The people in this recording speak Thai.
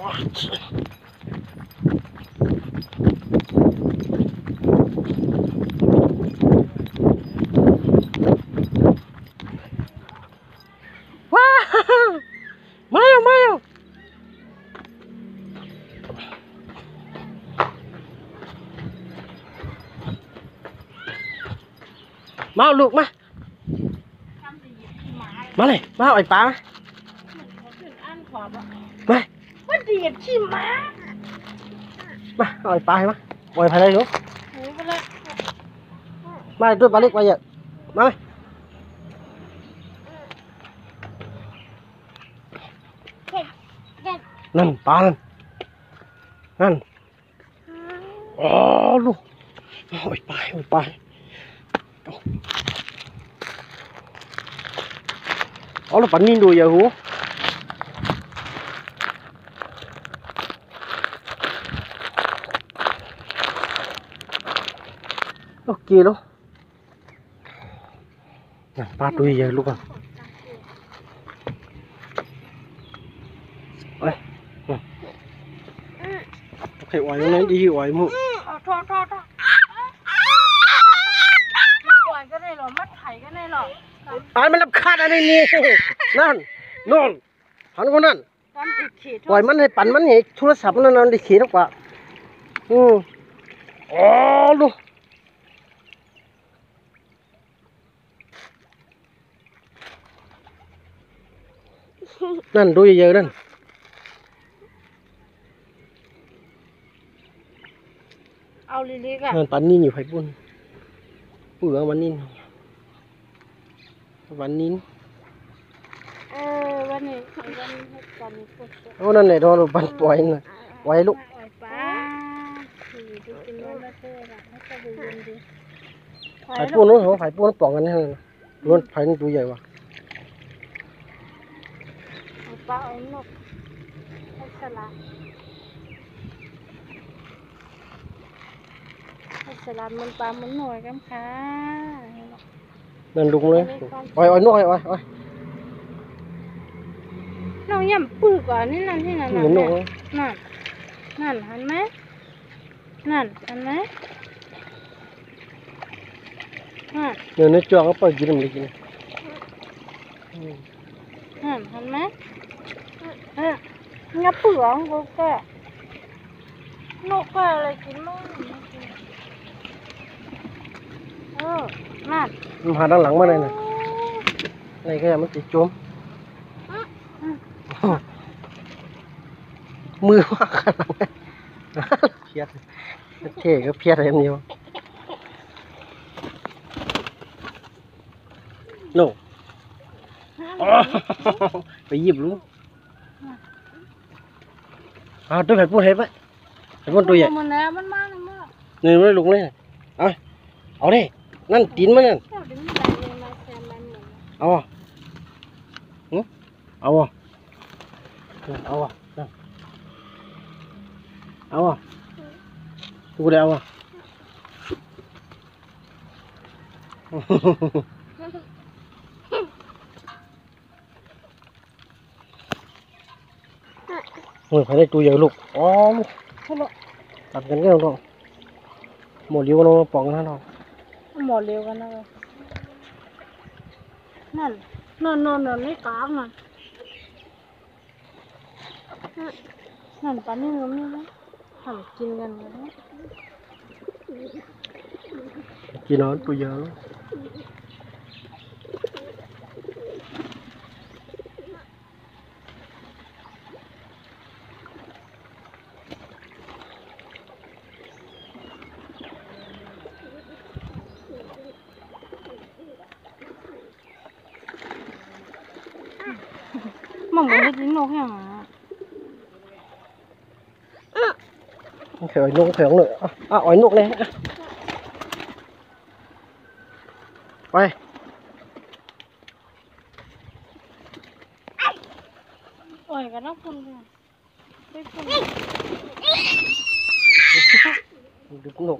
ว้ามาอยู่มาอยู่มาลูกมามาเลยมาเอาไอ้ปลามาว่าดีดขี้ม้ามาเอาไอ้ปลาให้มาปล่อยไปเลยลูกมาด้วยปลาเล็กไปเยอะมาเลยนั่นปลานั่นอ๋อลูกเอาไอ้ปลาเอาไอ้ปลาอ๋อแล้วปลานิ่ดูอย่าหูโอเคแล้วปลาตัวใหญ่ลูกอ่ะเอ้ยโอเคไหวไหมดีไหวมั้งทอปล่อยก็ได้หรอมัดไถก็ได้หรอมันรับคาดอะไรนี่นั่นโน่นหันคนนั้นปล่อยมันให้ปั่นมันให้โทรศัพท์นั่นได้ขี่แล้วกว่าอ๋อลูกนั่นดูเยอะๆนั่นเอาลิลิกอ่ะนั่นปันนี่อยู่ไผ่ปุ้นเปลือกมันนี่วันนี้วันนี้ให้ก่อนนี้ปุ๊บโอ้นั่นแหละโดนปันปล่อยเลยไว้ลูกไผ่ปุ้นนู้นเหรอไผ่ปุ้นปล่องกันนี่เลยนู้นไผ่นี่ตัวใหญ่ว่ะปลาเอานกให้สลัดมันปลามันหน่อยกันค่ะนั่นลุงเลยอ้อยนกอ้อยน้องย่ำปื้อก่อนนี่นั่นที่นั่นนั่นหันไหมนั่นหันไหมเดี๋ยวนี้จ้องก็ไปกินมันกินหันไหมงับปื้อของกูแกนกก็อะไรกินมั่งนั่นมันหาด้านหลังมาเลยนะอะไรก็ยังมันติดจมมือมากขนาดนี้เพี้ยนเท่ก็เพี้ยนอะไรนี่วะโน่ไปหยิบลูกตัวไผ่ปุ้นเห็นไหมไผ่ปุ้นตัวใหญ่นี่ไม่ลุกเลยเอาดินั่นตีนมันนั่นเอาอ่ะเอาอ่ะกูได้เอาอ่ะโอ้ยใครได้ตัวใหญ่ลูกอ๋อตัดกันก็ต้องหมดเลี้ยวน้องป่องนะน้องหมดเร็วกันนะนั่นไม่กลางนั่นปลานี่งนี่นะทำกินกันนะกินน้ำตัวใหญ่มันก็ได้กินนกอย่างเขียวนกเขียวเลยอ้อยนกเลยไปอ่อยกันนะคุณไปคุณดึกนก